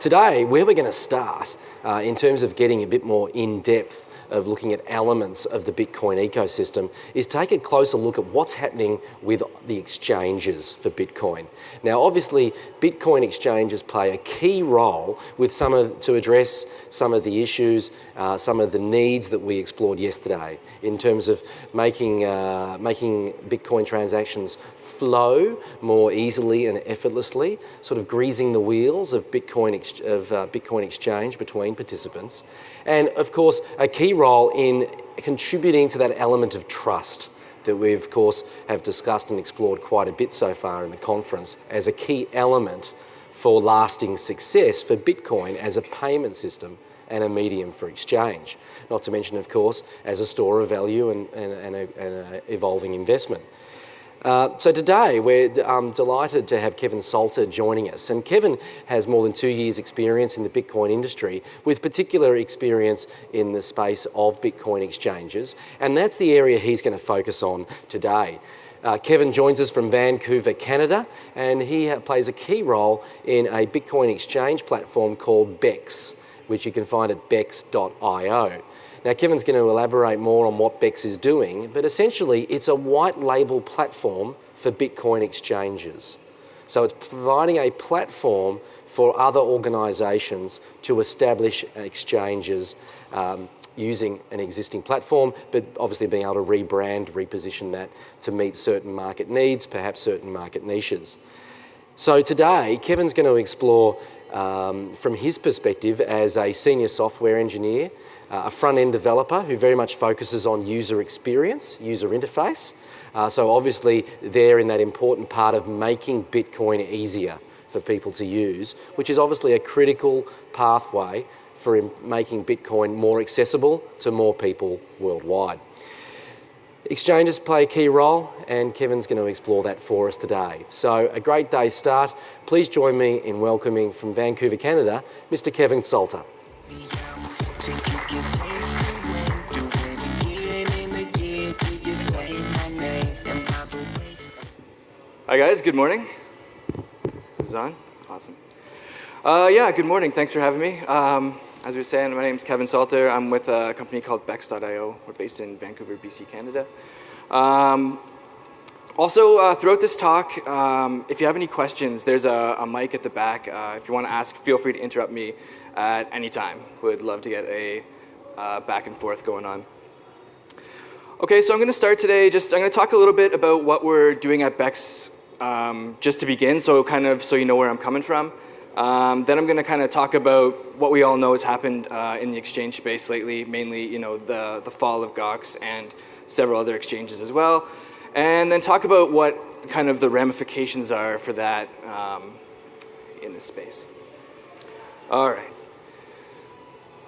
Today, where we're going to start in terms of getting a bit more in-depth of looking at elements of the Bitcoin ecosystem is take a closer look at what's happening with the exchanges for Bitcoin. Now, obviously, Bitcoin exchanges play a key role with to address some of the issues, some of the needs that we explored yesterday in terms of making Bitcoin transactions flow more easily and effortlessly, sort of greasing the wheels of Bitcoin exchange between participants, and of course a key role in contributing to that element of trust that we of course have discussed and explored quite a bit so far in the conference as a key element for lasting success for Bitcoin as a payment system and a medium for exchange. Not to mention, of course, as a store of value and an evolving investment. So today we're delighted to have Kevin Salter joining us, and Kevin has more than 2 years experience in the Bitcoin industry with particular experience in the space of Bitcoin exchanges, and that's the area he's going to focus on today. Kevin joins us from Vancouver, Canada, and he plays a key role in a Bitcoin exchange platform called BEX, which you can find at bex.io. Now, Kevin's going to elaborate more on what BEX is doing, but essentially it's a white label platform for Bitcoin exchanges. So it's providing a platform for other organisations to establish exchanges using an existing platform, but obviously being able to rebrand, reposition that to meet certain market needs, perhaps certain market niches. So today, Kevin's going to explore from his perspective as a senior software engineer, a front-end developer who very much focuses on user experience, user interface. So obviously they're in that important part of making Bitcoin easier for people to use, which is obviously a critical pathway for making Bitcoin more accessible to more people worldwide. Exchanges play a key role, and Kevin's going to explore that for us today. So a great day's start. Please join me in welcoming from Vancouver, Canada, Mr. Kevin Salter. Hi guys, good morning. This is on? Awesome. Yeah, good morning. Thanks for having me. As we were saying, my name is Kevin Salter. I'm with a company called bex.io. We're based in Vancouver, BC, Canada. Also, throughout this talk, if you have any questions, there's a mic at the back. If you want to ask, feel free to interrupt me at any time. Would love to get a back and forth going on. Okay, so I'm going to start today. I'm going to talk a little bit about what we're doing at BEX just to begin, so you know where I'm coming from. Then I'm going to kind of talk about what we all know has happened in the exchange space lately, mainly the fall of GOX and several other exchanges as well. And then talk about what kind of the ramifications are for that in this space. All right.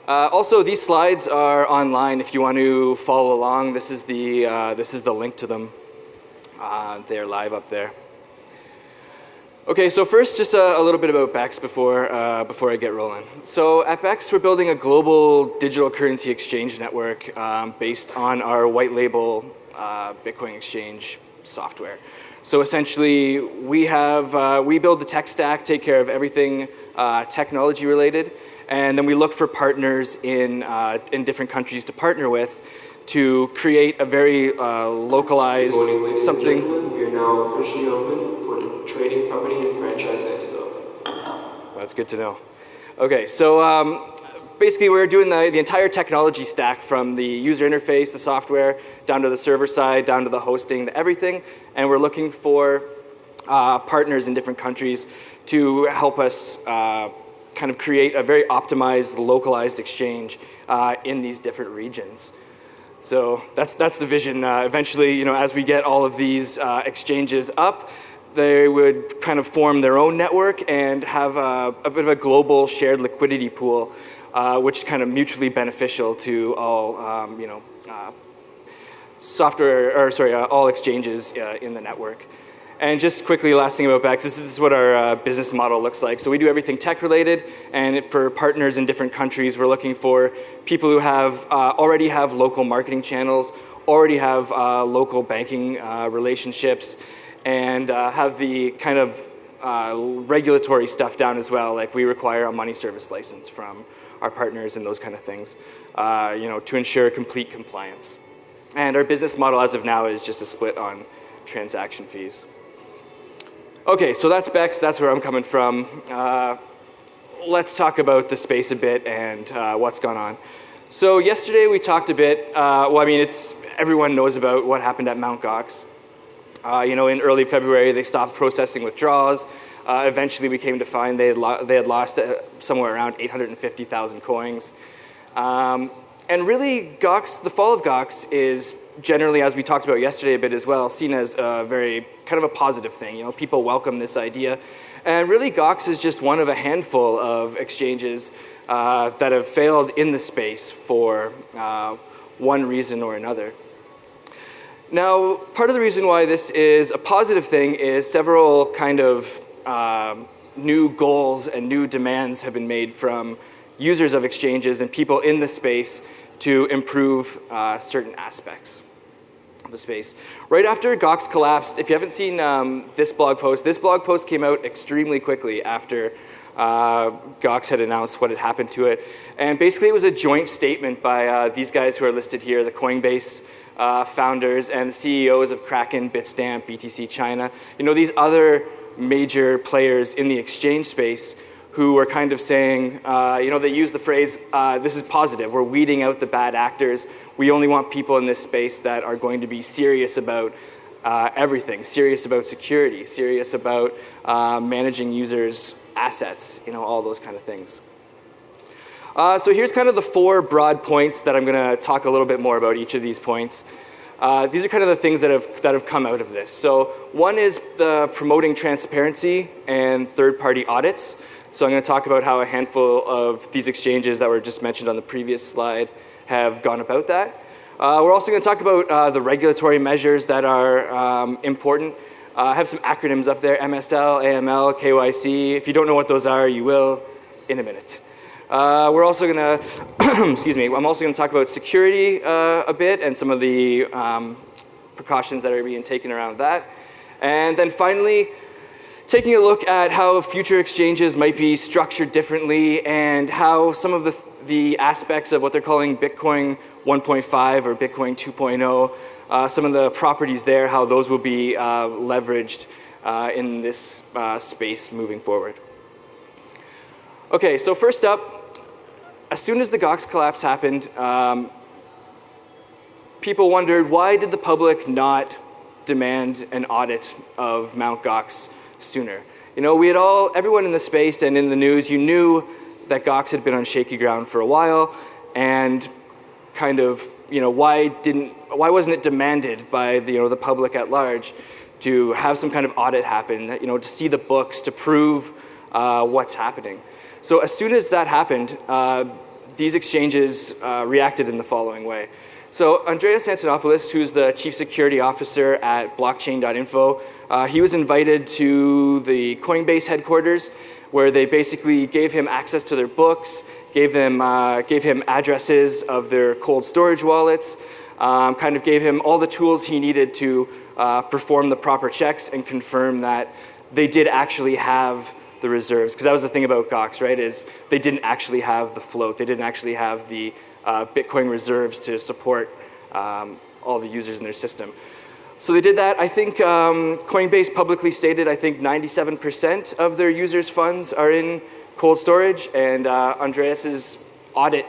Also, these slides are online if you want to follow along. This is the link to them. They're live up there. Okay, so first, just a little bit about BEX before I get rolling. So at BEX, we're building a global digital currency exchange network based on our white label Bitcoin exchange software. So essentially, we build the tech stack, take care of everything technology related, and then we look for partners in different countries to partner with to create a very localized something. We are now officially open for the Trading Property and Franchise Expo. That's good to know. Okay, so basically we're doing the entire technology stack from the user interface, the software, down to the server side, down to the hosting, everything, and we're looking for partners in different countries to help us kind of create a very optimized, localized exchange in these different regions. So that's the vision. Eventually, as we get all of these exchanges up, they would kind of form their own network and have a bit of a global shared liquidity pool, which is kind of mutually beneficial to all, all exchanges in the network. And just quickly, last thing about BEX, this is what our business model looks like. So we do everything tech related, and for partners in different countries, we're looking for people who already have local marketing channels, already have local banking relationships, and have the kind of regulatory stuff down as well. Like we require a money service license from our partners and those kind of things, to ensure complete compliance. And our business model as of now is just a split on transaction fees. Okay, so that's Bex, that's where I'm coming from. Let's talk about the space a bit and what's gone on. So yesterday we talked a bit, everyone knows about what happened at Mt. Gox. In early February they stopped processing withdrawals. Eventually we came to find they had lost somewhere around 850,000 coins. And really Gox, the fall of Gox is generally, as we talked about yesterday a bit as well, seen as a very kind of a positive thing. People welcome this idea. And really Gox is just one of a handful of exchanges that have failed in the space for one reason or another. Now, part of the reason why this is a positive thing is several kind of new goals and new demands have been made from users of exchanges and people in the space to improve certain aspects of the space. Right after Gox collapsed, if you haven't seen this blog post came out extremely quickly after Gox had announced what had happened to it. And basically it was a joint statement by these guys who are listed here, the Coinbase founders and the CEOs of Kraken, Bitstamp, BTC China. These other major players in the exchange space who were kind of saying, they use the phrase, this is positive, we're weeding out the bad actors. We only want people in this space that are going to be serious about everything, serious about security, serious about managing users' assets, all those kind of things. So here's kind of the 4 broad points that I'm going to talk a little bit more about each of these points. These are kind of the things that have come out of this. So one is the promoting transparency and third-party audits. So I'm going to talk about how a handful of these exchanges that were just mentioned on the previous slide have gone about that. We're also going to talk about the regulatory measures that are important. I have some acronyms up there, MSL, AML, KYC. If you don't know what those are, you will in a minute. We're also going to, excuse me, I'm also going to talk about security a bit and some of the precautions that are being taken around that. And then finally, taking a look at how future exchanges might be structured differently and how some of the aspects of what they're calling Bitcoin 1.5 or Bitcoin 2.0, some of the properties there, how those will be leveraged in this space moving forward. Okay, so first up, as soon as the Gox collapse happened, people wondered, why did the public not demand an audit of Mt. Gox sooner? Everyone in the space and in the news, you knew that Gox had been on shaky ground for a while, and kind of, why wasn't it demanded by the public at large to have some kind of audit happen, to see the books, to prove what's happening. So as soon as that happened, these exchanges reacted in the following way. So Andreas Antonopoulos, who's the chief security officer at blockchain.info, he was invited to the Coinbase headquarters, where they basically gave him access to their books, gave him addresses of their cold storage wallets, kind of gave him all the tools he needed to perform the proper checks and confirm that they did actually have the reserves. Because that was the thing about Gox, right, is they didn't actually have the float. They didn't actually have the Bitcoin reserves to support all the users in their system. So they did that. I think Coinbase publicly stated, I think 97% of their users' funds are in cold storage, and Andreas's audit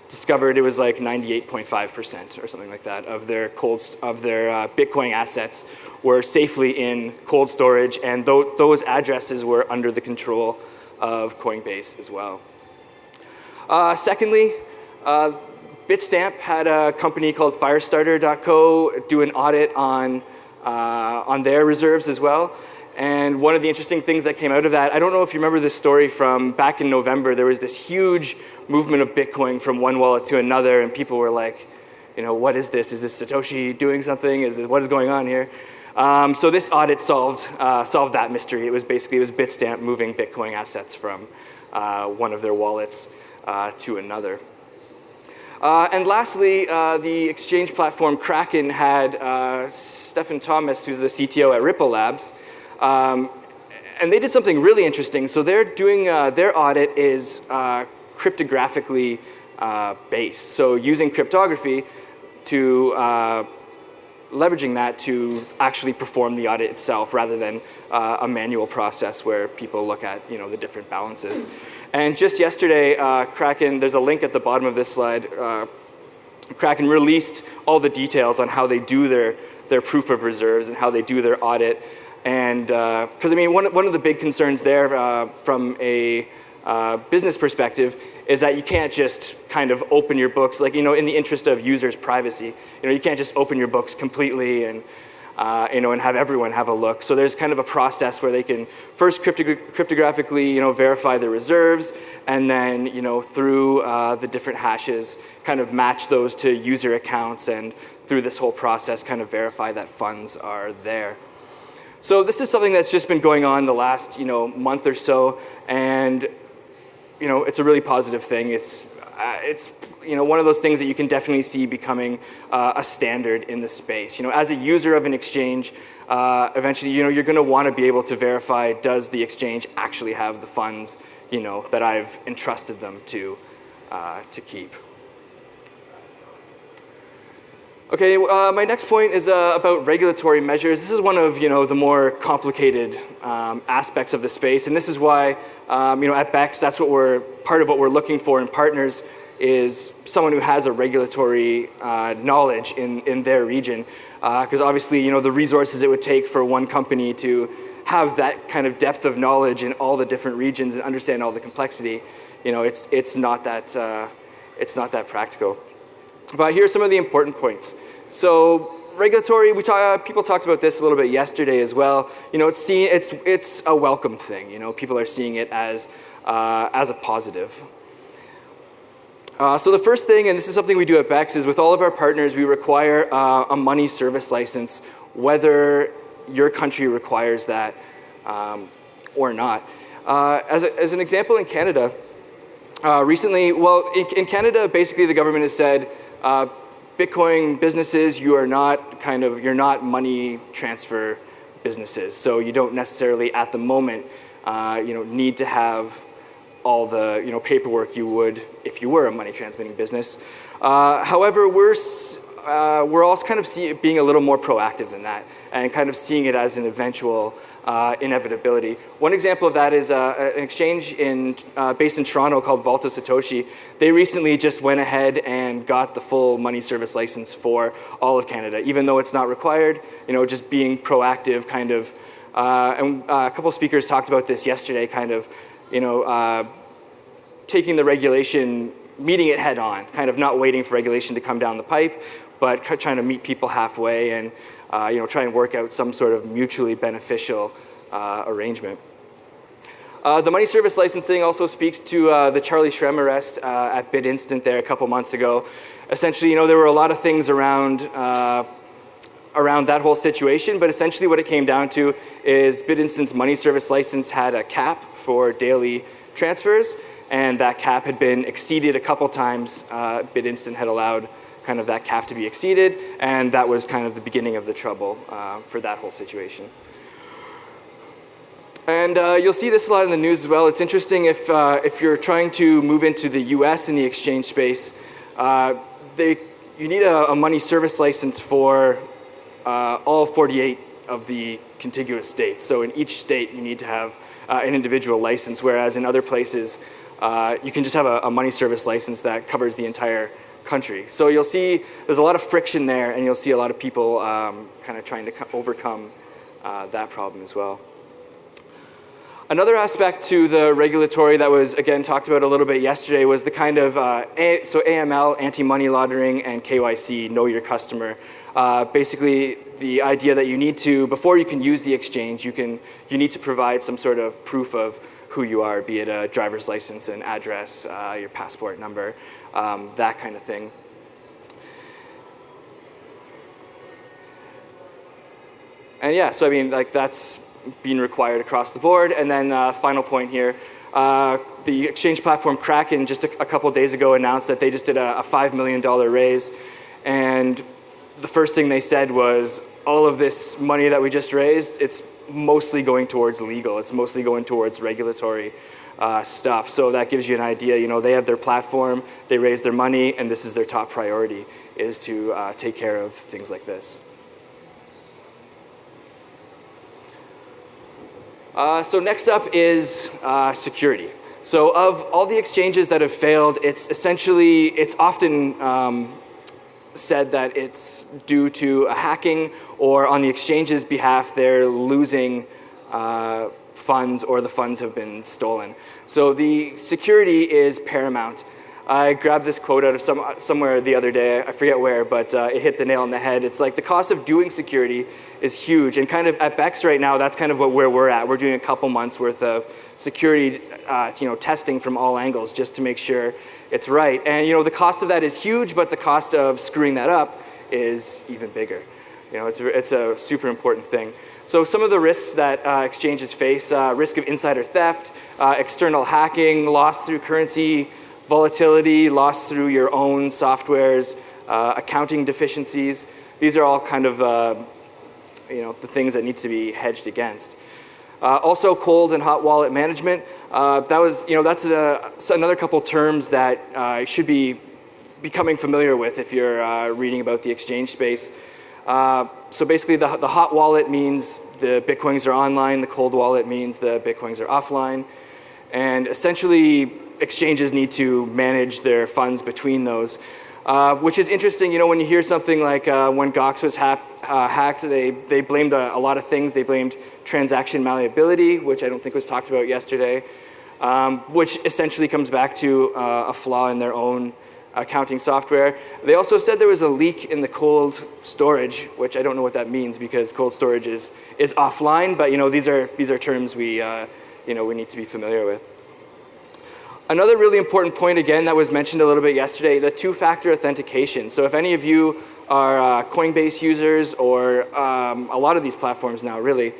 discovered it was like 98.5% or something like that of their Bitcoin assets were safely in cold storage, and those addresses were under the control of Coinbase as well. Secondly, Bitstamp had a company called Firestarter.co do an audit on their reserves as well. And one of the interesting things that came out of that, I don't know if you remember this story from back in November, there was this huge movement of Bitcoin from one wallet to another, and people were like, what is this? Is this Satoshi doing something? What is going on here? So this audit solved that mystery. It was Bitstamp moving Bitcoin assets from one of their wallets to another. And lastly, the exchange platform Kraken had Stephen Thomas, who's the CTO at Ripple Labs, and And they did something really interesting. So they're doing, their audit is cryptographically based. So using cryptography to leveraging that to actually perform the audit itself rather than a manual process where people look at the different balances. And just yesterday, Kraken, there's a link at the bottom of this slide, Kraken released all the details on how they do their proof of reserves and how they do their audit. And because one of the big concerns there from a business perspective is that you can't just kind of open your books, like, in the interest of users' privacy. You can't just open your books completely and have everyone have a look. So there's kind of a process where they can first cryptographically, verify the reserves, and then, through the different hashes, kind of match those to user accounts, and through this whole process, kind of verify that funds are there. So this is something that's just been going on the last, month or so, and it's a really positive thing. It's one of those things that you can definitely see becoming a standard in the space. As a user of an exchange, eventually, you're going to want to be able to verify, does the exchange actually have the funds, that I've entrusted them to keep. Okay, my next point is about regulatory measures. This is one of the more complicated aspects of the space, and this is why at BEX, that's part of what we're looking for in partners is someone who has a regulatory knowledge in their region, because obviously the resources it would take for one company to have that kind of depth of knowledge in all the different regions and understand all the complexity, it's not that practical. But here's some of the important points. So regulatory, people talked about this a little bit yesterday as well. It's a welcome thing. People are seeing it as a positive. So the first thing, and this is something we do at BEX, is with all of our partners, we require a money service license, whether your country requires that or not. As an example, in Canada, recently, in Canada, basically the government has said, Bitcoin businesses, you're not money transfer businesses. So you don't necessarily, at the moment, need to have all the paperwork you would if you were a money transmitting business. However, we're also kind of being a little more proactive than that and kind of seeing it as an eventual inevitability. One example of that is an exchange based in Toronto called Volta Satoshi. They recently just went ahead and got the full money service license for all of Canada, even though it's not required, just being proactive kind of. And a couple of speakers talked about this yesterday, kind of, taking the regulation, meeting it head on, kind of not waiting for regulation to come down the pipe, but trying to meet people halfway and try and work out some sort of mutually beneficial arrangement. The money service license thing also speaks to the Charlie Shrem arrest at BitInstant there a couple months ago. Essentially, there were a lot of things around that whole situation, but essentially what it came down to is BitInstant's money service license had a cap for daily transfers, and that cap had been exceeded a couple times. BitInstant had allowed kind of that cap to be exceeded, and that was kind of the beginning of the trouble for that whole situation. And you'll see this a lot in the news as well. It's interesting if you're trying to move into the US in the exchange space, you need a money service license for all 48 of the contiguous states. So in each state, you need to have an individual license, whereas in other places, you can just have a money service license that covers the entire country. So you'll see there's a lot of friction there, and you'll see a lot of people kind of trying to overcome that problem as well. Another aspect to the regulatory that was, again, talked about a little bit yesterday was the kind of, so AML, anti-money laundering, and KYC, know your customer. Basically, the idea that you need to, before you can use the exchange, you need to provide some sort of proof of who you are, be it a driver's license, an address, your passport number, that kind of thing. And yeah, so that's being required across the board. And then final point here, the exchange platform Kraken just a couple days ago announced that they just did a $5 million raise. And the first thing they said was, all of this money that we just raised, it's mostly going towards legal. It's mostly going towards regulatory stuff. So that gives you an idea. They have their platform, they raise their money, and this is their top priority, is to take care of things like this. So next up is security. So of all the exchanges that have failed, it's often said that it's due to a hacking, or on the exchange's behalf, they're losing funds, or the funds have been stolen. So the security is paramount. I grabbed this quote out of somewhere the other day, I forget where, but it hit the nail on the head. It's like the cost of doing security is huge, and kind of at Bex right now, that's kind of where we're at. We're doing a couple months worth of security testing from all angles just to make sure it's right. And the cost of that is huge, but the cost of screwing that up is even bigger. It's a super important thing. So some of the risks that exchanges face, risk of insider theft, external hacking, loss through currency volatility, loss through your own softwares, accounting deficiencies. These are all kind of the things that need to be hedged against. Also, cold and hot wallet management. That's another couple terms that you should be becoming familiar with if you're reading about the exchange space. So basically, the hot wallet means the Bitcoins are online. The cold wallet means the Bitcoins are offline. And essentially, exchanges need to manage their funds between those, which is interesting. When you hear something like when Gox was hacked, they blamed a lot of things. They blamed transaction malleability, which I don't think was talked about yesterday, which essentially comes back to a flaw in their own accounting software. They also said there was a leak in the cold storage, which I don't know what that means, because cold storage is offline, but these are terms we need to be familiar with. Another really important point, again, that was mentioned a little bit yesterday, the two-factor authentication. So if any of you are Coinbase users, or a lot of these platforms now really,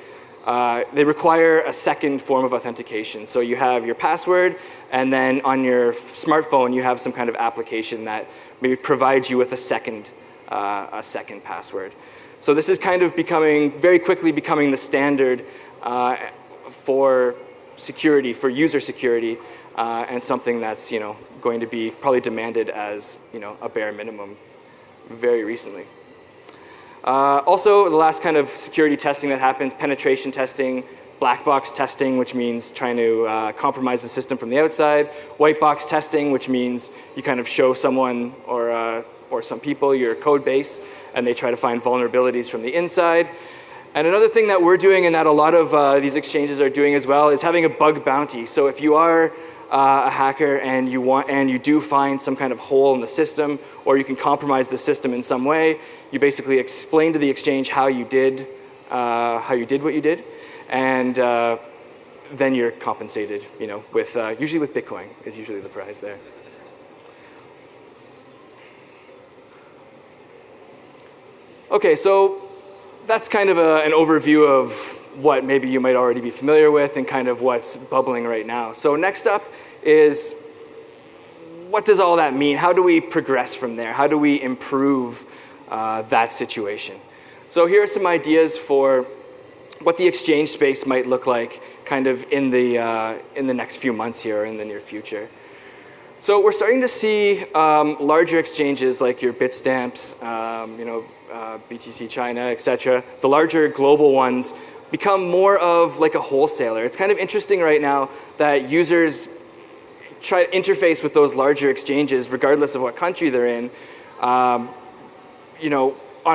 they require a second form of authentication. So you have your password, and then on your smartphone you have some kind of application that maybe provides you with a second password. So this is kind of very quickly becoming the standard for security, for user security, and something that's going to be probably demanded as a bare minimum very recently. Also, the last kind of security testing that happens, penetration testing, black box testing, which means trying to compromise the system from the outside, white box testing, which means you kind of show someone or some people your code base, and they try to find vulnerabilities from the inside. And another thing that we're doing, and that a lot of these exchanges are doing as well, is having a bug bounty. So if you are a hacker and you do find some kind of hole in the system, or you can compromise the system in some way, you basically explain to the exchange how you did what you did, and then you're compensated. With usually with Bitcoin is usually the prize there. Okay, so that's kind of an overview of what maybe you might already be familiar with and kind of what's bubbling right now. So next up is, what does all that mean? How do we progress from there? How do we improve that situation? So here are some ideas for what the exchange space might look like kind of in the next few months here or in the near future. So we're starting to see larger exchanges like your Bitstamps, BTC China, etc. The larger global ones become more of like a wholesaler. It's kind of interesting right now that users try to interface with those larger exchanges regardless of what country they're in, on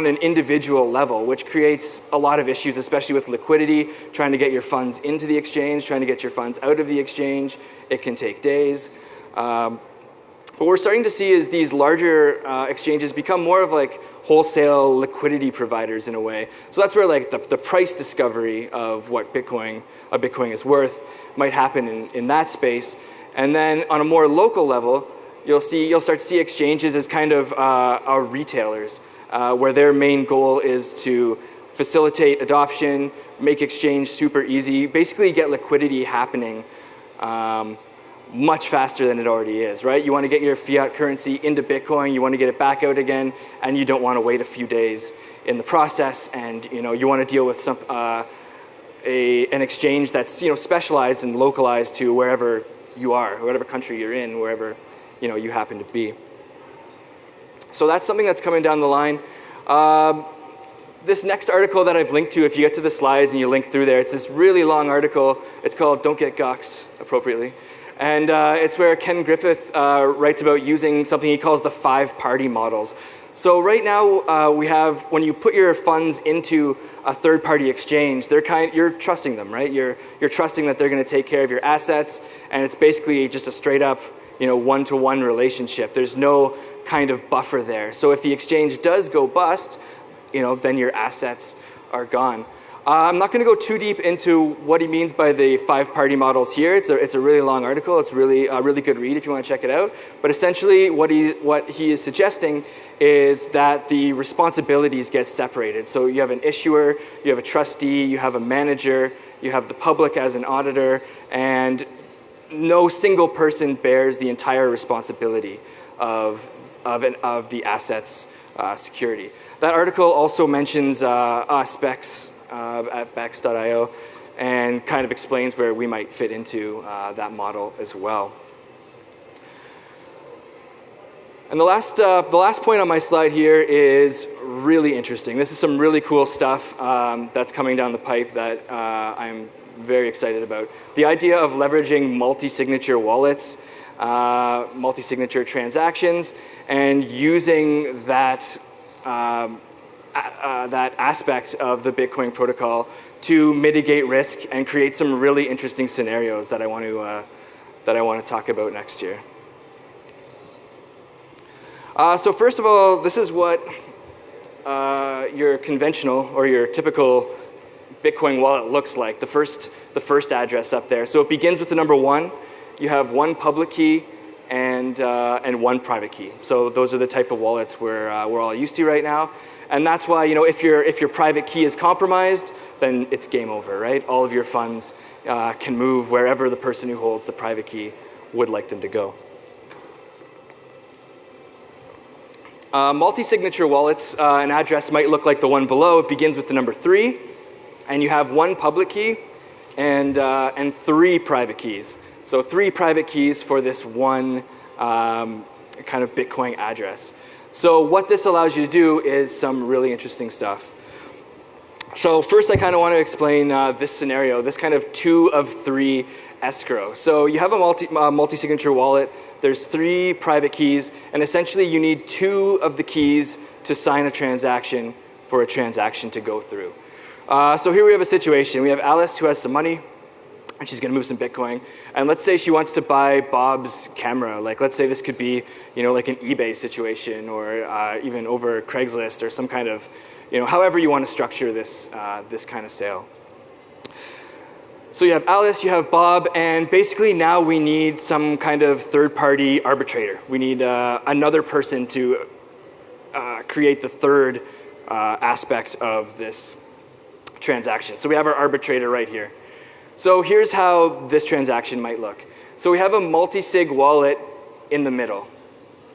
an individual level, which creates a lot of issues, especially with liquidity, trying to get your funds into the exchange, trying to get your funds out of the exchange. It can take days. What we're starting to see is these larger exchanges become more of like wholesale liquidity providers in a way. So that's where like the price discovery of what a Bitcoin is worth might happen in that space. And then on a more local level, you'll start to see exchanges as kind of our retailers, where their main goal is to facilitate adoption, make exchange super easy, basically get liquidity happening much faster than it already is, right? You want to get your fiat currency into Bitcoin, you want to get it back out again, and you don't want to wait a few days in the process, and you want to deal with an exchange that's specialized and localized to wherever you are, whatever country you're in, wherever you happen to be. So that's something that's coming down the line. This next article that I've linked to, if you get to the slides and you link through there, it's this really long article. It's called Don't Get Goxed, appropriately. And it's where Ken Griffith writes about using something he calls the 5-party models. So right now we have, when you put your funds into a third-party exchange, you're trusting them, right? You're trusting that they're going to take care of your assets, and it's basically just a straight-up, one-to-one relationship. There's no kind of buffer there. So if the exchange does go bust, then your assets are gone. I'm not going to go too deep into what he means by the 5-party models here. It's a really long article. It's really a really good read if you want to check it out. But essentially, what he is suggesting is that the responsibilities get separated. So you have an issuer, you have a trustee, you have a manager, you have the public as an auditor, and no single person bears the entire responsibility of the assets security. That article also mentions Bex at bex.io and kind of explains where we might fit into that model as well. And the last point on my slide here is really interesting. This is some really cool stuff that's coming down the pipe that I'm very excited about. The idea of leveraging multi-signature wallets, multi-signature transactions, and using that that aspect of the Bitcoin protocol to mitigate risk and create some really interesting scenarios that I want to talk about next year. So first of all, this is what your conventional or your typical Bitcoin wallet looks like. The first address up there. So it begins with the number 1. You have one public key and one private key. So those are the type of wallets we're all used to right now. And that's why, if your private key is compromised, then it's game over, right? All of your funds can move wherever the person who holds the private key would like them to go. Multi-signature wallets, an address might look like the one below. It begins with the number 3, and you have one public key and 3 private keys. So 3 private keys for this one kind of Bitcoin address. So what this allows you to do is some really interesting stuff. So first I kind of want to explain this scenario, this kind of 2 of 3 escrow. So you have a multi-signature wallet, there's 3 private keys, and essentially you need 2 of the keys to sign a transaction for a transaction to go through. So here we have a situation. We have Alice who has some money, and she's going to move some Bitcoin. And let's say she wants to buy Bob's camera. Like, let's say this could be, like an eBay situation or even over Craigslist or some kind of, however you want to structure this, this kind of sale. So you have Alice, you have Bob, and basically now we need some kind of third-party arbitrator. We need another person to create the third aspect of this transaction. So we have our arbitrator right here. So here's how this transaction might look. So we have a multi-sig wallet in the middle.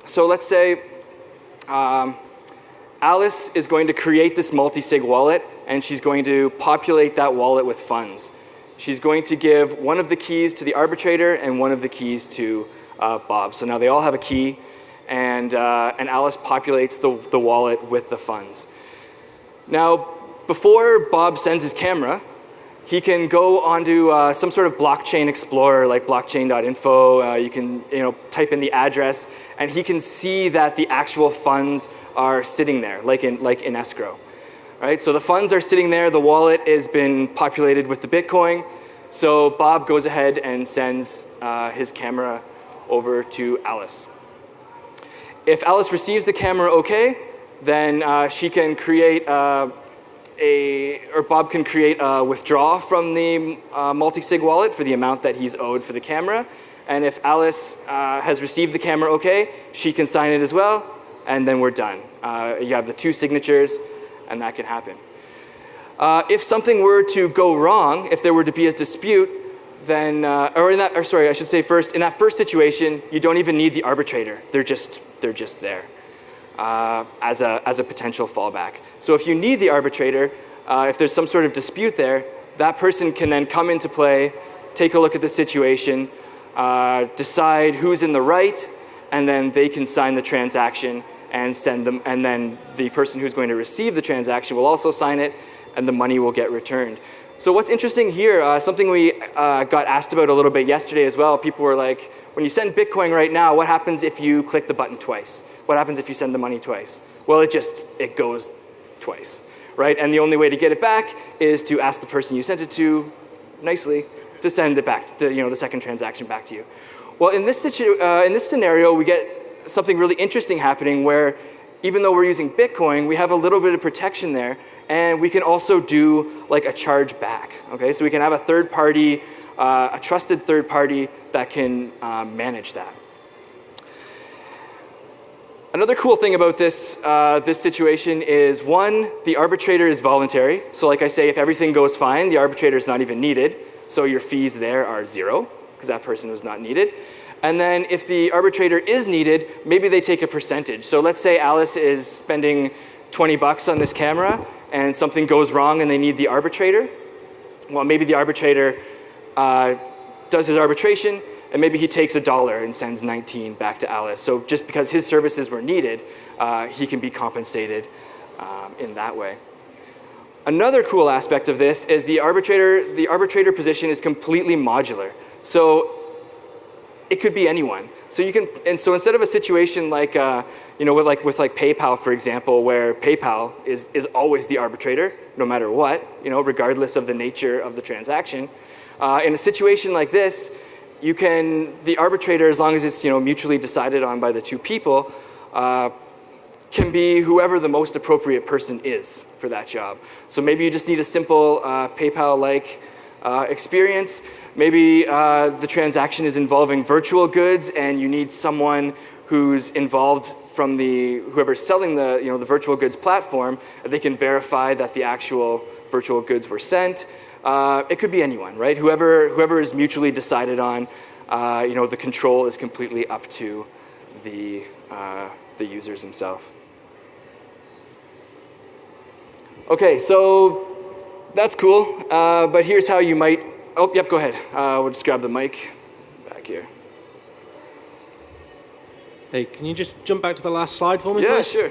So let's say Alice is going to create this multi-sig wallet, and she's going to populate that wallet with funds. She's going to give one of the keys to the arbitrator and one of the keys to Bob. So now they all have a key, and Alice populates the wallet with the funds. Now, before Bob sends his camera, he can go onto some sort of blockchain explorer like blockchain.info. You can type in the address, and he can see that the actual funds are sitting there, like in escrow. Right? So the funds are sitting there. The wallet has been populated with the Bitcoin. So Bob goes ahead and sends his camera over to Alice. If Alice receives the camera okay, then she can create Bob can create a withdrawal from the multi-sig wallet for the amount that he's owed for the camera. And if Alice has received the camera okay, she can sign it as well, and then we're done. You have the 2 signatures, and that can happen. If something were to go wrong, if there were to be a dispute, then, in that first situation, you don't even need the arbitrator. They're just there. As a potential fallback. So if you need the arbitrator, if there's some sort of dispute there, that person can then come into play, take a look at the situation, decide who's in the right, and then they can sign the transaction and send them, and then the person who's going to receive the transaction will also sign it, and the money will get returned. So what's interesting here, something we got asked about a little bit yesterday as well, people were like, when you send Bitcoin right now, what happens if you click the button twice? What happens if you send the money twice? Well, it goes twice, right? And the only way to get it back is to ask the person you sent it to nicely to send it back, the second transaction back to you. Well, in this scenario, we get something really interesting happening where even though we're using Bitcoin, we have a little bit of protection there, and we can also do like a charge back, okay? So we can have a third party, a trusted third party that can manage that. Another cool thing about this situation is, one, the arbitrator is voluntary. So like I say, if everything goes fine, the arbitrator is not even needed. So your fees there are zero because that person was not needed. And then if the arbitrator is needed, maybe they take a percentage. So let's say Alice is spending 20 bucks on this camera and something goes wrong and they need the arbitrator. Well, maybe the arbitrator does his arbitration, and maybe he takes $1 and sends 19 back to Alice. So just because his services were needed, he can be compensated in that way. Another cool aspect of this is the arbitrator position is completely modular. So it could be anyone. So you can, and so instead of a situation like, with PayPal, for example, where PayPal is always the arbitrator, no matter what, regardless of the nature of the transaction. In a situation like this, the arbitrator, as long as it's mutually decided on by the two people, can be whoever the most appropriate person is for that job. So maybe you just need a simple PayPal-like experience. Maybe the transaction is involving virtual goods, and you need someone who's involved from whoever's selling the virtual goods platform. They can verify that the actual virtual goods were sent. It could be anyone, right? Whoever is mutually decided on, the control is completely up to the users themselves. Okay, so that's cool, but here's how you might, oh, yep, go ahead. We'll just grab the mic back here. Hey, can you just jump back to the last slide for me, Yeah, please? sure.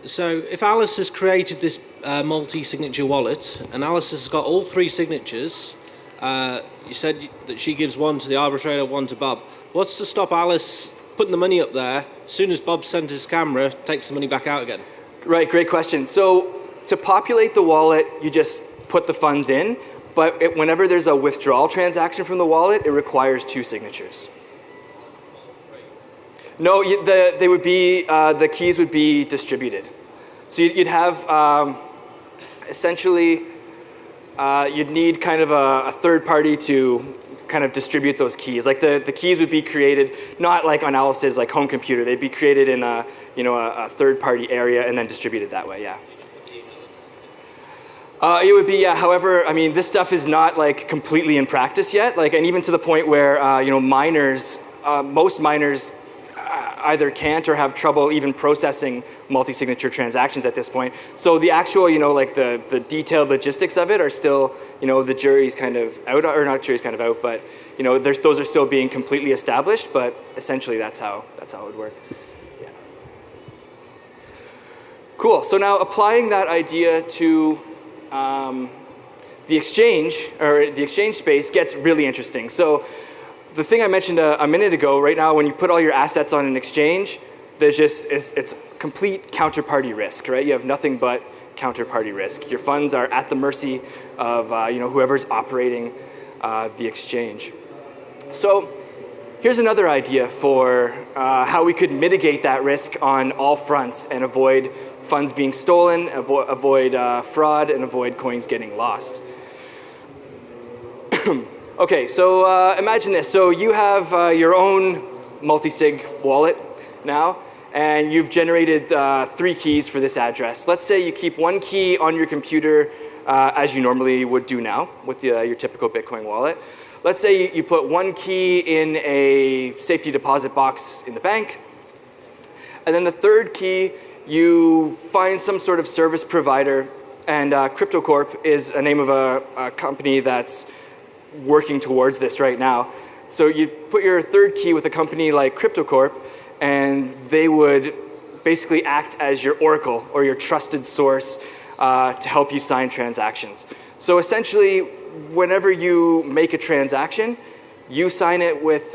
So if Alice has created this multi-signature wallet, and Alice has got all three signatures, you said that she gives one to the arbitrator, one to Bob. What's to stop Alice putting the money up there, as soon as Bob sends his camera, takes the money back out again? Right, great question. So to populate the wallet, you just put the funds in, but whenever there's a withdrawal transaction from the wallet, it requires 2 signatures. No, they would be, the keys would be distributed. So you'd have, essentially, you'd need kind of a third party to kind of distribute those keys. Like the keys would be created, not like on Alice's like home computer, they'd be created in a third party area and then distributed that way, yeah. It would be, yeah, however, I mean, this stuff is not like completely in practice yet, like, and even to the point where, miners, most miners either can't or have trouble even processing multi-signature transactions at this point. So the actual, like the detailed logistics of it are still, the jury's kind of out, or not jury's kind of out, but, those are still being completely established, but essentially that's how it would work. Yeah. Cool, so now applying that idea to the exchange space gets really interesting. So the thing I mentioned a minute ago, right now, when you put all your assets on an exchange, it's complete counterparty risk, right? You have nothing but counterparty risk. Your funds are at the mercy of whoever's operating the exchange. So here's another idea for how we could mitigate that risk on all fronts and avoid funds being stolen, avoid fraud, and avoid coins getting lost. Okay, so imagine this. So you have your own multi-sig wallet now, and you've generated 3 keys for this address. Let's say you keep 1 key on your computer as you normally would do now with your typical Bitcoin wallet. Let's say you put 1 key in a safety deposit box in the bank, and then the 3rd key, you find some sort of service provider And CryptoCorp is a name of a company that's working towards this right now. So you put your third key with a company like CryptoCorp, and they would basically act as your oracle or your trusted source to help you sign transactions. So essentially, whenever you make a transaction, you sign it with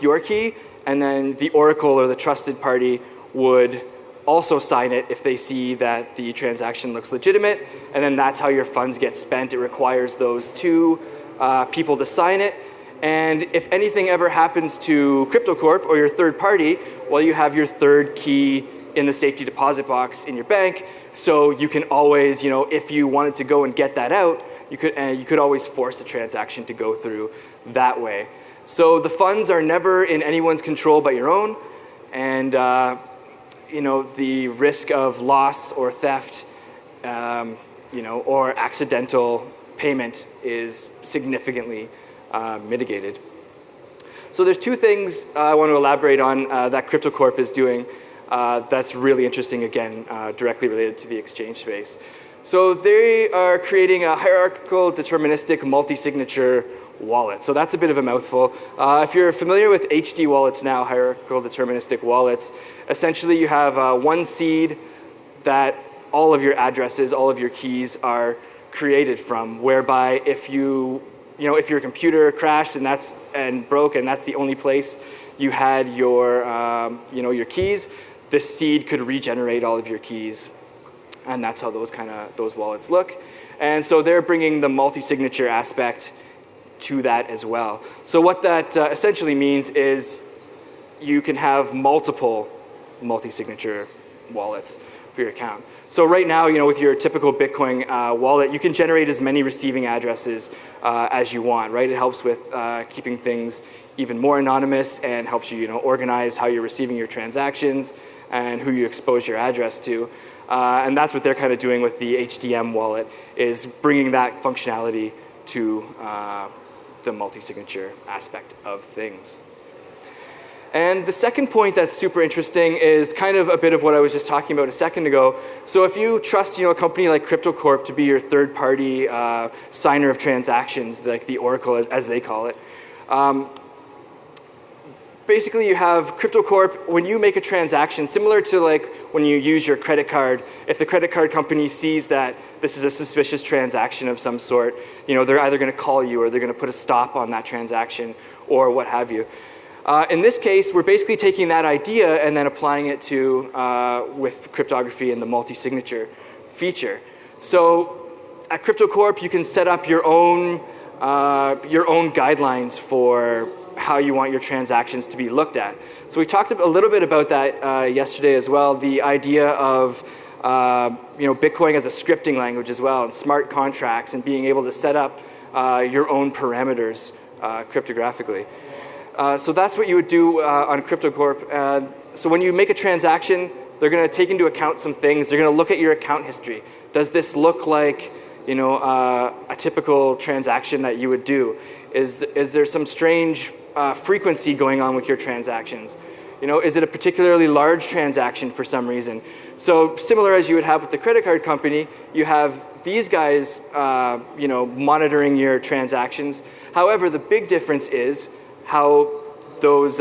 your key, and then the oracle or the trusted party would also sign it if they see that the transaction looks legitimate, and then that's how your funds get spent. It requires those two people to sign it, and if anything ever happens to CryptoCorp or your third party, well, you have your third key in the safety deposit box in your bank, so you can always, if you wanted to go and get that out, you could always force the transaction to go through that way. So the funds are never in anyone's control but your own, and the risk of loss or theft, or accidental payment is significantly mitigated. So there's two things I want to elaborate on that CryptoCorp is doing that's really interesting, again, directly related to the exchange space. So they are creating a hierarchical deterministic multi-signature wallet. So that's a bit of a mouthful. If you're familiar with HD wallets now, hierarchical deterministic wallets, essentially you have one seed that all of your addresses, all of your keys are created from, whereby if your computer crashed and broke and that's the only place you had your keys, this seed could regenerate all of your keys. And that's how those wallets look. And so they're bringing the multi-signature aspect to that as well. So what that essentially means is you can have multiple multi-signature wallets for your account. So right now, with your typical Bitcoin wallet, you can generate as many receiving addresses as you want, right? It helps with keeping things even more anonymous and helps you, organize how you're receiving your transactions and who you expose your address to. And that's what they're kind of doing with the HDM wallet, is bringing that functionality to the multi-signature aspect of things. And the second point that's super interesting is kind of a bit of what I was just talking about a second ago. So if you trust, a company like CryptoCorp to be your third-party signer of transactions, like the oracle as they call it, basically you have CryptoCorp. When you make a transaction, similar to like when you use your credit card, if the credit card company sees that this is a suspicious transaction of some sort, they're either going to call you or they're going to put a stop on that transaction or what have you. In this case, we're basically taking that idea and then applying it to with cryptography and the multi-signature feature. So at CryptoCorp, you can set up your own guidelines for how you want your transactions to be looked at. So we talked a little bit about that yesterday as well, the idea of Bitcoin as a scripting language as well, and smart contracts, and being able to set up your own parameters cryptographically. So that's what you would do on CryptoCorp. So when you make a transaction, they're going to take into account some things. They're going to look at your account history. Does this look like a typical transaction that you would do? Is there some strange frequency going on with your transactions? Is it a particularly large transaction for some reason? So similar as you would have with the credit card company, you have these guys monitoring your transactions. However, the big difference is how those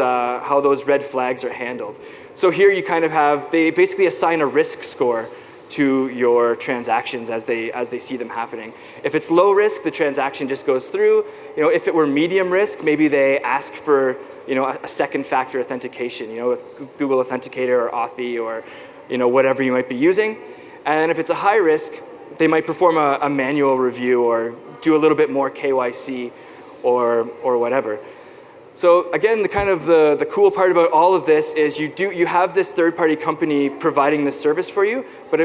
red flags are handled. So here you kind of have, they basically assign a risk score to your transactions as they see them happening. If it's low risk, the transaction just goes through. If it were medium risk, maybe they ask for a second factor authentication, with Google Authenticator or Authy or whatever you might be using. And if it's a high risk, they might perform a manual review or do a little bit more KYC or whatever. So again, the cool part about all of this is you have this third-party company providing this service for you, but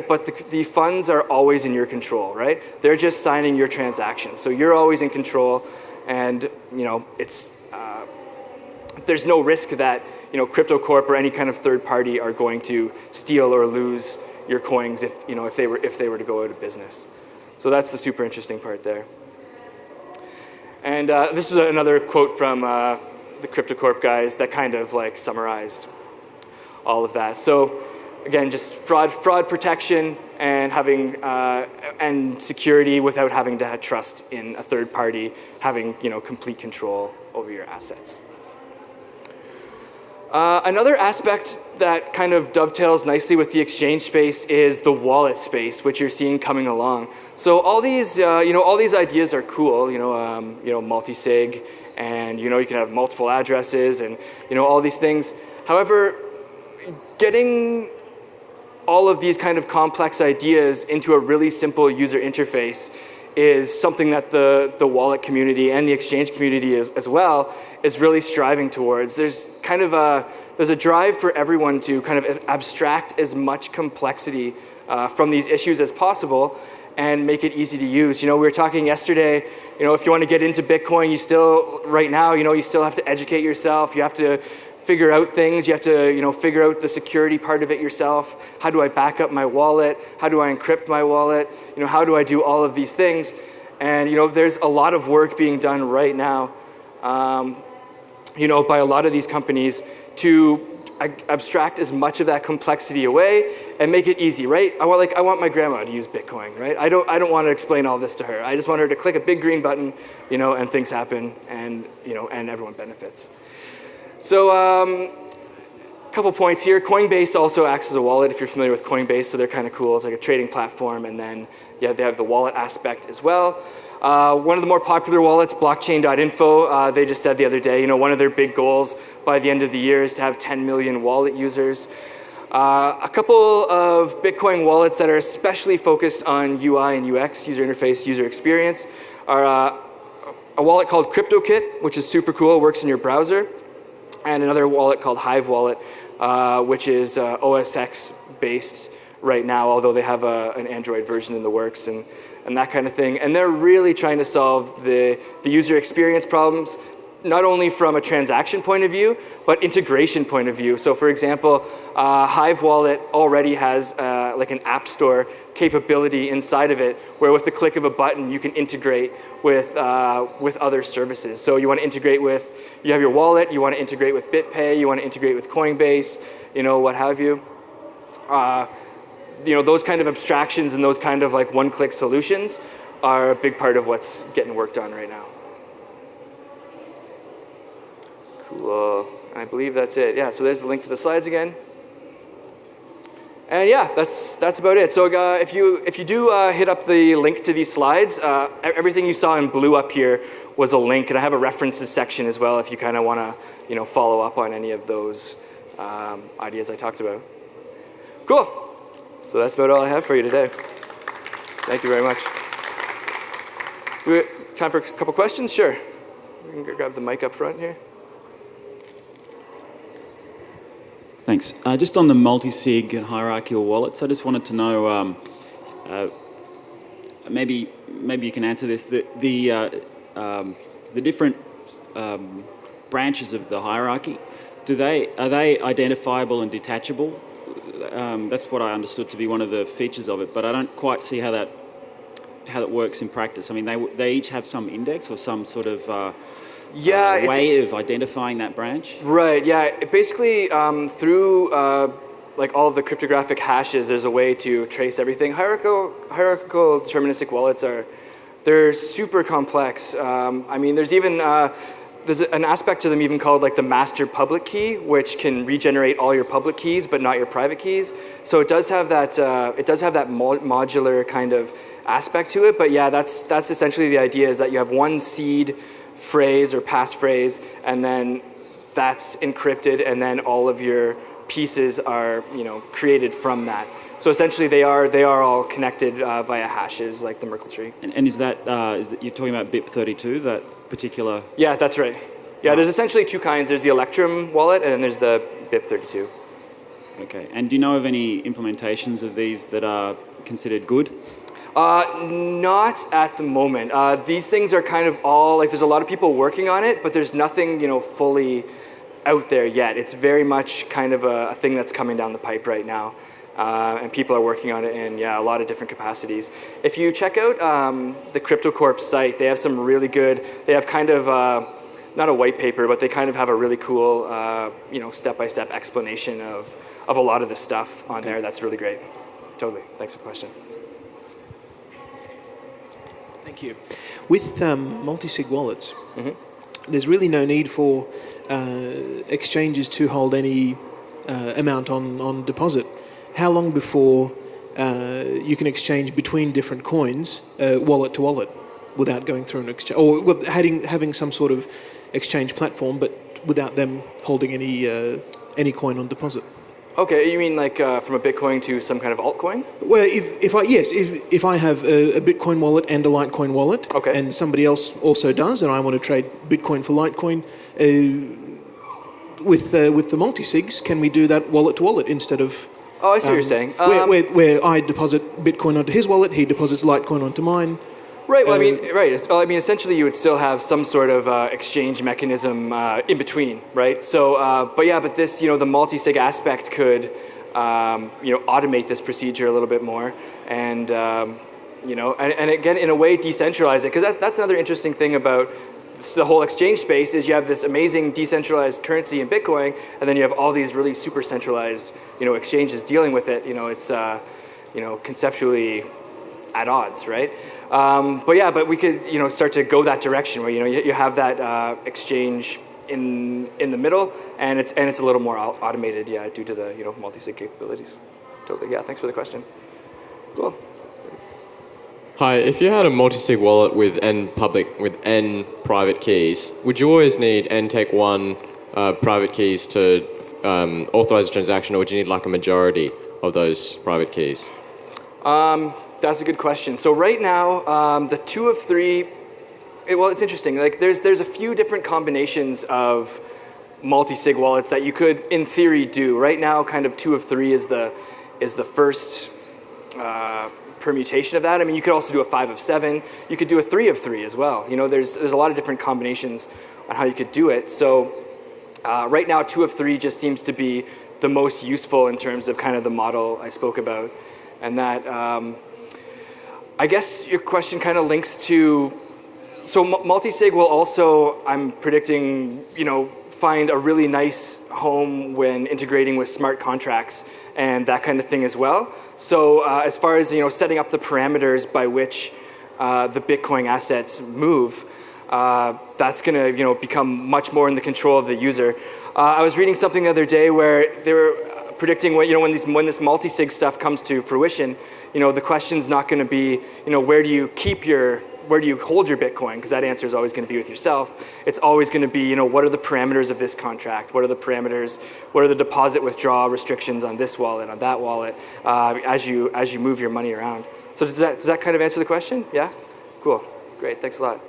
the funds are always in your control, right? They're just signing your transactions, so you're always in control, and there's no risk that CryptoCorp or any kind of third party are going to steal or lose your coins if they were to go out of business. So that's the super interesting part there. And this is another quote from the CryptoCorp guys that kind of summarized all of that. So again, just fraud protection and having and security without having to have trust in a third party having complete control over your assets. Another aspect that kind of dovetails nicely with the exchange space is the wallet space, which you're seeing coming along. So all these, all these ideas are cool. Multi-sig, and you can have multiple addresses, and all these things. However, getting all of these kind of complex ideas into a really simple user interface is something that the wallet community and the exchange community as well is really striving towards. There's kind of a drive for everyone to kind of abstract as much complexity from these issues as possible and make it easy to use. We were talking yesterday, if you want to get into Bitcoin, you still have to educate yourself. You have to figure out things. You have to, figure out the security part of it yourself. How do I back up my wallet? How do I encrypt my wallet? How do I do all of these things? And, there's a lot of work being done right now, by a lot of these companies to abstract as much of that complexity away and make it easy, right? I want my grandma to use Bitcoin, right? I don't want to explain all this to her. I just want her to click a big green button, and things happen, and and everyone benefits. So a couple points here. Coinbase also acts as a wallet, if you're familiar with Coinbase, so they're kind of cool. It's like a trading platform, and then they have the wallet aspect as well. One of the more popular wallets, blockchain.info, they just said the other day, one of their big goals by the end of the year is to have 10 million wallet users. A couple of Bitcoin wallets that are especially focused on UI and UX, user interface, user experience, are a wallet called CryptoKit, which is super cool, works in your browser, and another wallet called Hive Wallet, which is OS X based right now, although they have an Android version in the works and that kind of thing. And they're really trying to solve the user experience problems, not only from a transaction point of view, but integration point of view. So for example, Hive Wallet already has like an app store capability inside of it, where with the click of a button, you can integrate with other services. So you want to integrate you have your wallet, you want to integrate with BitPay, you want to integrate with Coinbase, what have you. Those kind of abstractions and those kind of like one-click solutions are a big part of what's getting worked on right now. Cool. I believe that's it. Yeah, so there's the link to the slides again. And yeah, that's about it. So if you do hit up the link to these slides, everything you saw in blue up here was a link, and I have a references section as well if you kind of want to follow up on any of those ideas I talked about. Cool. So that's about all I have for you today. Thank you very much. Do we have time for a couple questions? Sure. We can grab the mic up front here. Thanks. Just on the multi-sig hierarchical wallets, I just wanted to know, maybe you can answer this. The different branches of the hierarchy, are they identifiable and detachable? That's what I understood to be one of the features of it, but I don't quite see how that works in practice. I mean, they each have some index or some sort of way of identifying that branch? Right, yeah. Basically, through like all of the cryptographic hashes, there's a way to trace everything. Hierarchical deterministic wallets they're super complex. I mean, there's even there's an aspect to them even called like the master public key, which can regenerate all your public keys but not your private keys. So it does have that modular kind of aspect to it. But yeah, that's essentially the idea, is that you have one seed phrase or passphrase, and then that's encrypted, and then all of your pieces are created from that. So essentially, they are all connected via hashes, like the Merkle tree. And is that you're talking about BIP32, that particular? Yeah, that's right. Yeah, there's essentially two kinds. There's the Electrum wallet, and then there's the BIP32. Okay. And do you know of any implementations of these that are considered good? Not at the moment. These things are kind of all, like, there's a lot of people working on it, but there's nothing, fully out there yet. It's very much kind of a thing that's coming down the pipe right now. And people are working on it in, a lot of different capacities. If you check out the CryptoCorp site, they have some really good, they have kind of, not a white paper, but they kind of have a really cool, step-by-step explanation of a lot of the stuff on there. That's really great. totally. Thanks for the question. Thank you. With multi-sig wallets, there's really no need for exchanges to hold any amount on deposit. How long before you can exchange between different coins, wallet to wallet, without going through an exchange, or having some sort of exchange platform, but without them holding any coin on deposit? Okay, you mean like from a Bitcoin to some kind of altcoin? Well, if I have a Bitcoin wallet and a Litecoin wallet, Okay. and somebody else also does, and I want to trade Bitcoin for Litecoin, with the multi-sigs, can we do that wallet to wallet instead of? Oh, I see what you're saying. Where I deposit Bitcoin onto his wallet, he deposits Litecoin onto mine. Right. Well, I mean, essentially, you would still have some sort of exchange mechanism in between, right? So, but this, the multi-sig aspect could, automate this procedure a little bit more, and and again, in a way, decentralize it, because that's another interesting thing about the whole exchange space is you have this amazing decentralized currency in Bitcoin, and then you have all these really super centralized, exchanges dealing with it. It's, conceptually at odds, right? But we could, start to go that direction where, you have that exchange in the middle, and it's a little more automated, due to the, multi-sig capabilities. Totally, yeah. Thanks for the question. Cool. Hi, if you had a multi-sig wallet with n private keys, would you always need n take one private keys to authorize a transaction, or would you need like a majority of those private keys? That's a good question. So right now, the 2 of 3, it's interesting. Like there's a few different combinations of multi-sig wallets that you could, in theory, do. Right now, kind of 2 of 3 is the first permutation of that. I mean, you could also do a 5 of 7. You could do a 3 of 3 as well. There's a lot of different combinations on how you could do it. So right now, 2 of 3 just seems to be the most useful in terms of kind of the model I spoke about. And that, I guess your question kind of links to, so multi-sig will also, I'm predicting, find a really nice home when integrating with smart contracts and that kind of thing as well. So as far as, setting up the parameters by which the Bitcoin assets move, that's going to, become much more in the control of the user. I was reading something the other day where they were predicting when this multi-sig stuff comes to fruition, the question's not going to be, where do you hold your Bitcoin? Because that answer is always going to be with yourself. It's always going to be, what are the parameters of this contract? What are the parameters? What are the deposit withdrawal restrictions on this wallet, on that wallet, as you move your money around? So does that kind of answer the question? Yeah? Cool. Great. Thanks a lot.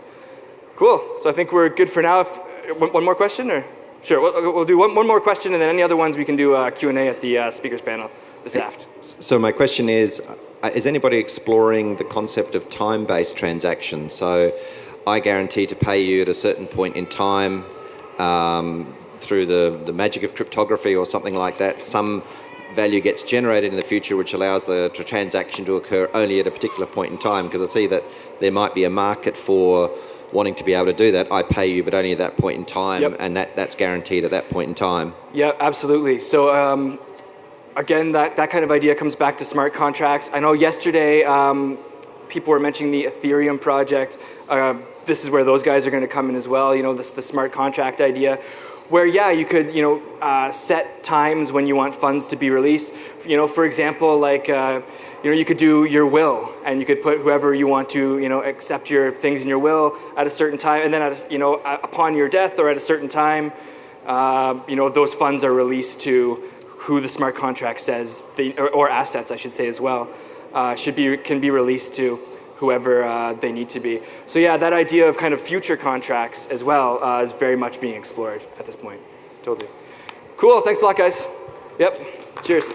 Cool. So I think we're good for now. One more question, or? Sure. We'll do one more question, and then any other ones we can do Q&A at the speakers panel this afternoon. So my question is anybody exploring the concept of time-based transactions? So I guarantee to pay you at a certain point in time through the magic of cryptography or something like that. Some value gets generated in the future which allows the transaction to occur only at a particular point in time, because I see that there might be a market for wanting to be able to do that. I pay you, but only at that point in time, yep. And that's guaranteed at that point in time. Yeah, absolutely. So again, that kind of idea comes back to smart contracts. I know yesterday people were mentioning the Ethereum project. This is where those guys are going to come in as well. The smart contract idea, where you could set times when you want funds to be released. For example, like. You could do your will, and you could put whoever you want to, accept your things in your will at a certain time, and then upon your death or at a certain time, those funds are released to who the smart contract says, or assets, I should say as well, can be released to whoever they need to be. So yeah, that idea of kind of future contracts as well is very much being explored at this point. Totally. Cool. Thanks a lot, guys. Yep. Cheers.